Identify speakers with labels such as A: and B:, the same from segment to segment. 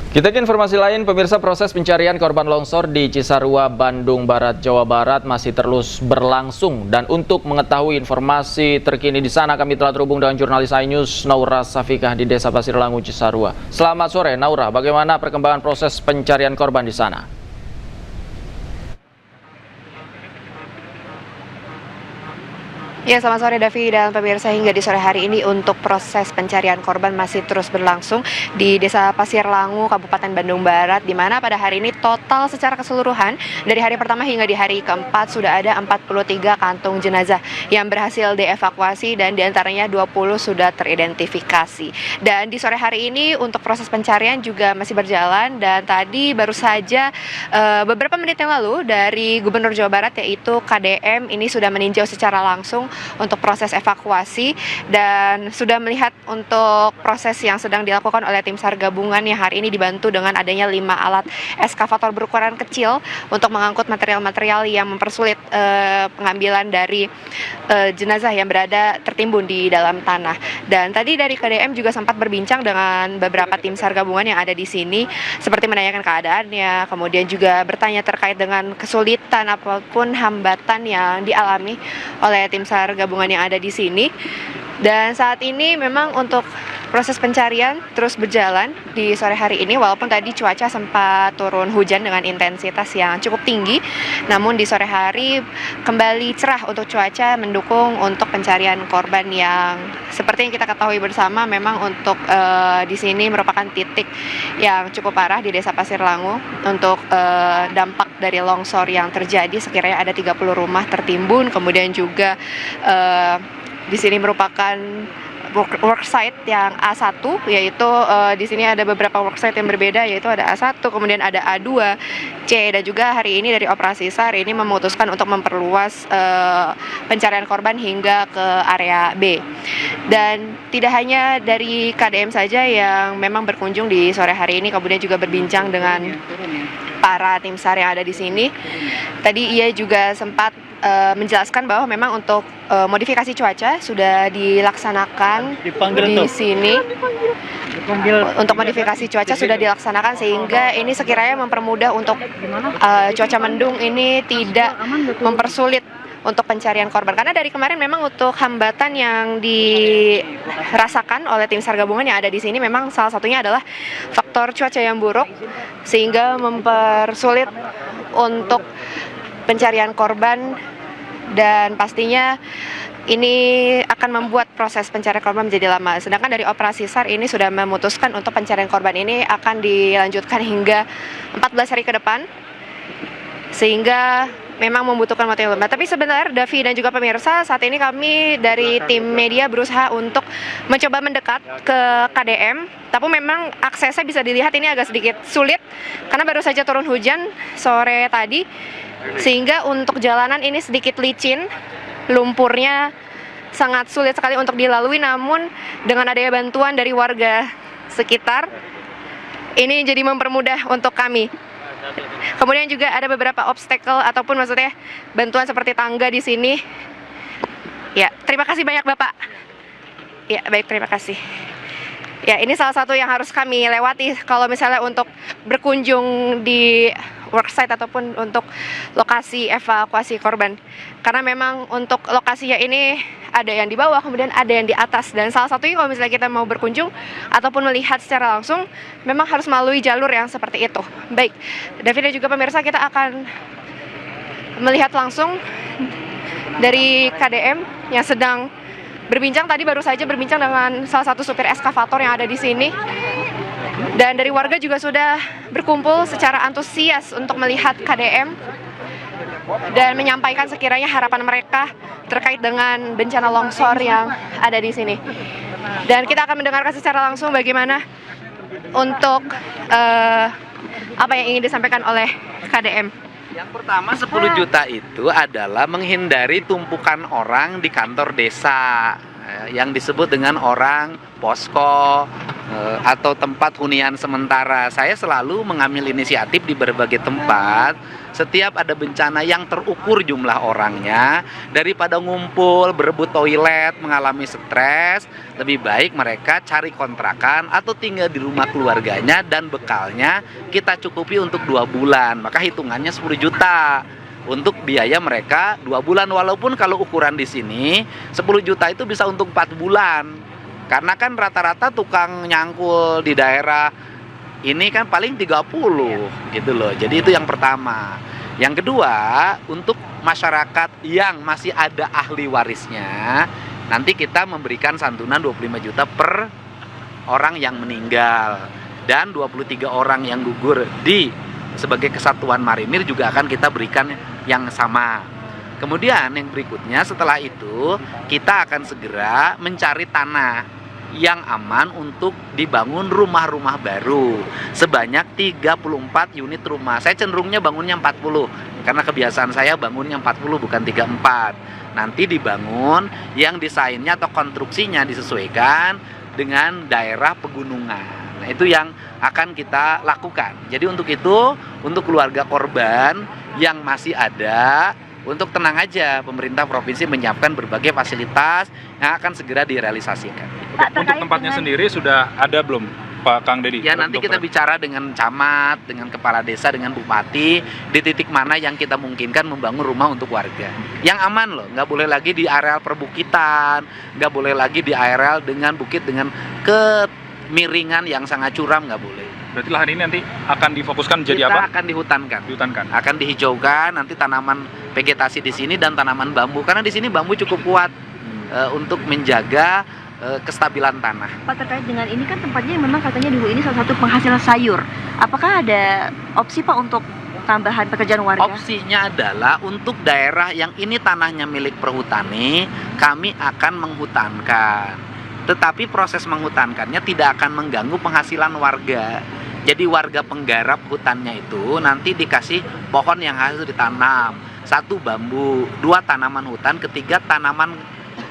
A: Kita ke informasi lain, pemirsa. Proses pencarian korban longsor di Cisarua, Bandung Barat, Jawa Barat masih terus berlangsung. Dan untuk mengetahui informasi terkini di sana, kami telah terhubung dengan jurnalis iNews Naura Safikah di Desa Pasir Langu, Cisarua. Selamat sore, Naura. Bagaimana perkembangan proses pencarian korban di sana?
B: Ya, selamat sore Davi dan pemirsa. Hingga di sore hari ini untuk proses pencarian korban masih terus berlangsung di Desa Pasir Langu, Kabupaten Bandung Barat, di mana pada hari ini total secara keseluruhan dari hari pertama hingga di hari keempat sudah ada 43 kantung jenazah yang berhasil dievakuasi dan diantaranya 20 sudah teridentifikasi. Dan di sore hari ini untuk proses pencarian juga masih berjalan, dan tadi baru saja beberapa menit yang lalu dari Gubernur Jawa Barat yaitu KDM ini sudah meninjau secara langsung untuk proses evakuasi dan sudah melihat untuk proses yang sedang dilakukan oleh tim SAR gabungan yang hari ini dibantu dengan adanya 5 alat eskavator berukuran kecil untuk mengangkut material-material yang mempersulit pengambilan dari jenazah yang berada tertimbun di dalam tanah. Dan tadi dari KDM juga sempat berbincang dengan beberapa tim SAR gabungan yang ada di sini, seperti menanyakan keadaannya, kemudian juga bertanya terkait dengan kesulitan apapun hambatan yang dialami oleh tim SAR gabungan yang ada di sini. Dan saat ini memang untuk proses pencarian terus berjalan di sore hari ini, walaupun tadi cuaca sempat turun hujan dengan intensitas yang cukup tinggi, namun di sore hari kembali cerah untuk cuaca mendukung untuk pencarian korban yang seperti yang kita ketahui bersama memang untuk di sini merupakan titik yang cukup parah di Desa Pasir Langu untuk dampak dari longsor yang terjadi. Sekiranya ada 30 rumah tertimbun, kemudian juga di sini merupakan worksite yang A1, yaitu di sini ada beberapa worksite yang berbeda, yaitu ada A1, kemudian ada A2, C, dan juga hari ini dari operasi SAR ini memutuskan untuk memperluas pencarian korban hingga ke area B. Dan tidak hanya dari KDM saja yang memang berkunjung di sore hari ini, kemudian juga berbincang dengan para tim SAR yang ada di sini. Tadi ia juga sempat menjelaskan bahwa memang untuk modifikasi cuaca sudah dilaksanakan di sini. Untuk modifikasi cuaca sudah dilaksanakan sehingga ini sekiranya mempermudah untuk cuaca mendung ini tidak mempersulit untuk pencarian korban. Karena dari kemarin memang untuk hambatan yang dirasakan oleh tim SAR gabungan yang ada di sini memang salah satunya adalah faktor cuaca yang buruk, sehingga mempersulit untuk pencarian korban, dan pastinya ini akan membuat proses pencarian korban menjadi lama. Sedangkan dari operasi SAR ini sudah memutuskan untuk pencarian korban ini akan dilanjutkan hingga 14 hari ke depan, sehingga memang membutuhkan waktu yang lama. Tapi sebentar, Davi dan juga pemirsa, saat ini kami dari tim media berusaha untuk mencoba mendekat ke KDM, tapi memang aksesnya bisa dilihat ini agak sedikit sulit karena baru saja turun hujan sore tadi, sehingga untuk jalanan ini sedikit licin, lumpurnya sangat sulit sekali untuk dilalui. Namun dengan adanya bantuan dari warga sekitar, ini jadi mempermudah untuk kami. Kemudian juga ada beberapa obstacle ataupun maksudnya bantuan seperti tangga di sini. Ya, terima kasih banyak Bapak. Ya, baik, terima kasih. Ya, ini salah satu yang harus kami lewati kalau misalnya untuk berkunjung di worksite ataupun untuk lokasi evakuasi korban. Karena memang untuk lokasinya ini ada yang di bawah, kemudian ada yang di atas. Dan salah satunya kalau misalnya kita mau berkunjung ataupun melihat secara langsung, memang harus melalui jalur yang seperti itu. Baik, David dan juga pemirsa, kita akan melihat langsung dari KDM yang sedang berbincang. Tadi baru saja berbincang dengan salah satu supir eskavator yang ada di sini. Dan dari warga juga sudah berkumpul secara antusias untuk melihat KDM dan menyampaikan sekiranya harapan mereka terkait dengan bencana longsor yang ada di sini. Dan kita akan mendengarkan secara langsung bagaimana untuk apa yang ingin disampaikan oleh KDM.
C: Yang pertama, 10 juta itu adalah menghindari tumpukan orang di kantor desa yang disebut dengan orang posko, atau tempat hunian sementara. Saya selalu mengambil inisiatif di berbagai tempat. Setiap ada bencana yang terukur jumlah orangnya, daripada ngumpul, berebut toilet, mengalami stres, lebih baik mereka cari kontrakan atau tinggal di rumah keluarganya dan bekalnya kita cukupi untuk 2 bulan. Maka hitungannya 10 juta untuk biaya mereka 2 bulan. Walaupun kalau ukuran di sini 10 juta itu bisa untuk 4 bulan. Karena kan rata-rata tukang nyangkul di daerah ini kan paling 30 gitu loh. Jadi itu yang pertama. Yang kedua, untuk masyarakat yang masih ada ahli warisnya, nanti kita memberikan santunan 25 juta per orang yang meninggal. Dan 23 orang yang gugur sebagai kesatuan marinir juga akan kita berikan yang sama. Kemudian yang berikutnya setelah itu kita akan segera mencari tanah yang aman untuk dibangun rumah-rumah baru sebanyak 34 unit rumah. Saya cenderungnya bangunnya 40 karena kebiasaan saya bangunnya 40 bukan 34. Nanti dibangun yang desainnya atau konstruksinya disesuaikan dengan daerah pegunungan. Nah, itu yang akan kita lakukan. Jadi untuk itu, untuk keluarga korban yang masih ada, untuk tenang aja, pemerintah provinsi menyiapkan berbagai fasilitas yang akan segera direalisasikan.
D: Untuk tempatnya sendiri sudah ada belum, Pak Kang Deddy?
C: Ya nanti kita bicara dengan camat, dengan kepala desa, dengan bupati, di titik mana yang kita mungkinkan membangun rumah untuk warga. Yang aman loh, nggak boleh lagi di areal perbukitan, nggak boleh lagi di areal dengan bukit dengan kemiringan yang sangat curam, nggak boleh.
D: Berarti lahan ini nanti akan difokuskan jadi
C: Kita
D: apa?
C: akan dihutankan.
D: Dihutankan.
C: Akan dihijaukan, nanti tanaman vegetasi di sini dan tanaman bambu. Karena di sini bambu cukup kuat untuk menjaga kestabilan tanah.
E: Pak, terkait dengan ini kan tempatnya memang katanya dulu ini salah satu penghasil sayur. Apakah ada opsi Pak untuk tambahan pekerjaan warga?
C: Opsinya adalah untuk daerah yang ini tanahnya milik perhutani, kami akan menghutankan. Tetapi proses menghutankannya tidak akan mengganggu penghasilan warga. Jadi warga penggarap hutannya itu nanti dikasih pohon yang harus ditanam. 1 bambu, 2 tanaman hutan, ketiga tanaman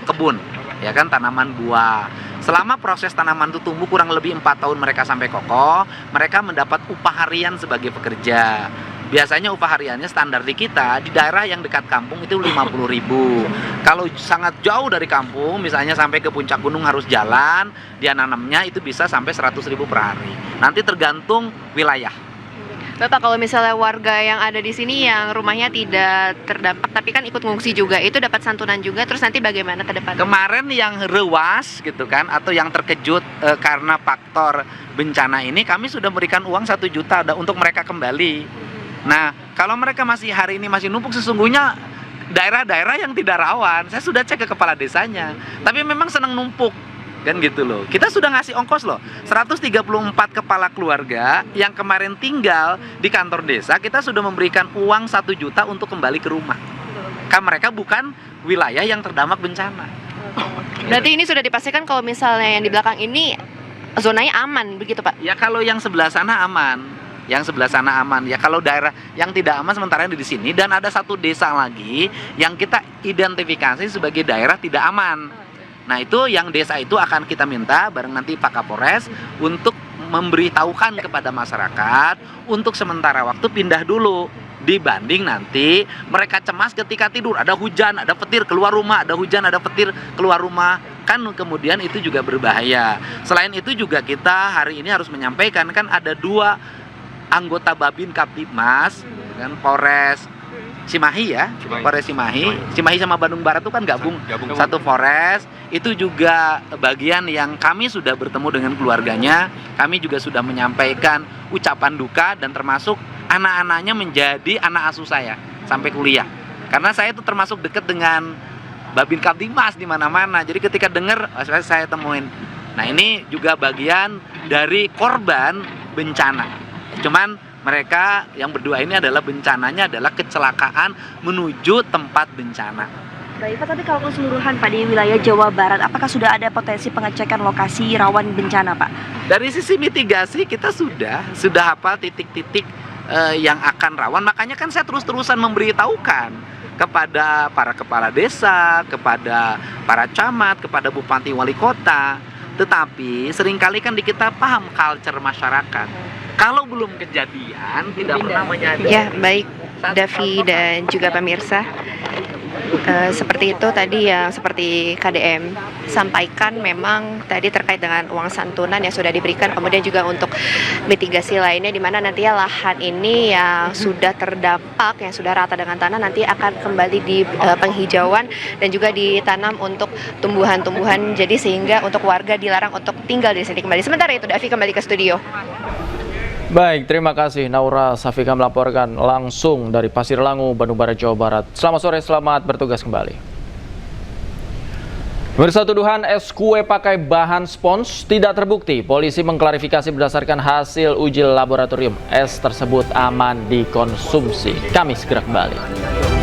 C: kebun, ya kan, tanaman buah. Selama proses tanaman itu tumbuh kurang lebih 4 tahun mereka sampai kokoh, mereka mendapat upah harian sebagai pekerja. Biasanya upah hariannya standar di kita di daerah yang dekat kampung itu 50.000. Kalau sangat jauh dari kampung, misalnya sampai ke puncak gunung harus jalan, dia nanamnya itu bisa sampai 100.000 per hari. Nanti tergantung wilayah.
B: Bapak, kalau misalnya warga yang ada di sini yang rumahnya tidak terdampak tapi kan ikut ngungsi juga, itu dapat santunan juga, terus nanti bagaimana ke depan?
C: Kemarin yang rewas gitu kan, atau yang terkejut karena faktor bencana ini, kami sudah berikan uang 1 juta untuk mereka kembali. Nah, kalau mereka masih hari ini masih numpuk, sesungguhnya daerah-daerah yang tidak rawan, saya sudah cek ke kepala desanya, tapi memang senang numpuk. Kan gitu loh. Kita sudah ngasih ongkos loh. 134 kepala keluarga yang kemarin tinggal di kantor desa, kita sudah memberikan uang 1 juta untuk kembali ke rumah. Kan mereka bukan wilayah yang terdampak bencana.
B: Berarti ini sudah dipastikan kalau misalnya yang di belakang ini zonanya aman begitu, Pak?
C: Ya kalau yang sebelah sana aman. Yang sebelah sana aman. Ya kalau daerah yang tidak aman sementara di sini, dan ada 1 desa lagi yang kita identifikasi sebagai daerah tidak aman. Nah itu yang desa itu akan kita minta bareng nanti Pak Kapolres untuk memberitahukan kepada masyarakat untuk sementara waktu pindah dulu, dibanding nanti mereka cemas ketika tidur, ada hujan, ada petir keluar rumah, ada hujan, ada petir keluar rumah, kan kemudian itu juga berbahaya. Selain itu juga kita hari ini harus menyampaikan, kan ada 2 anggota Babin Kaptibmas kan, Polres Cimahi ya, Polres Cimahi sama Bandung Barat itu kan gabung. Satu Polres, itu juga bagian yang kami sudah bertemu dengan keluarganya, kami juga sudah menyampaikan ucapan duka dan termasuk anak-anaknya menjadi anak asuh saya sampai kuliah. Karena saya itu termasuk dekat dengan Babin Kaptibmas di mana-mana. Jadi ketika dengar saya temuin. Nah, ini juga bagian dari korban bencana. Cuman mereka yang berdua ini adalah bencananya adalah kecelakaan menuju tempat bencana.
E: Baik Pak, tapi kalau keseluruhan Pak di wilayah Jawa Barat, apakah sudah ada potensi pengecekan lokasi rawan bencana Pak?
C: Dari sisi mitigasi kita sudah hafal titik-titik yang akan rawan. Makanya kan saya terus-terusan memberitahukan kepada para kepala desa, kepada para camat, kepada bupati wali kota, Tetapi seringkali kan di kita paham culture masyarakat. Kalau belum kejadian tidak pernah menyadari.
B: Ya, baik Davi dan juga pemirsa. Seperti itu tadi yang seperti KDM sampaikan, memang tadi terkait dengan uang santunan yang sudah diberikan, kemudian juga untuk mitigasi lainnya di mana nantinya lahan ini yang sudah terdampak, yang sudah rata dengan tanah nanti akan kembali di penghijauan dan juga ditanam untuk tumbuhan-tumbuhan, jadi sehingga untuk warga dilarang untuk tinggal di sini kembali. Sementara itu Davi kembali ke studio.
A: Baik, terima kasih Naura Safika melaporkan langsung dari Pasir Langu, Bandung Barat, Jawa Barat. Selamat sore, selamat bertugas kembali. Pemirsa, tuduhan es kue pakai bahan spons tidak terbukti. Polisi mengklarifikasi berdasarkan hasil uji laboratorium. Es tersebut aman dikonsumsi. Kami segera kembali.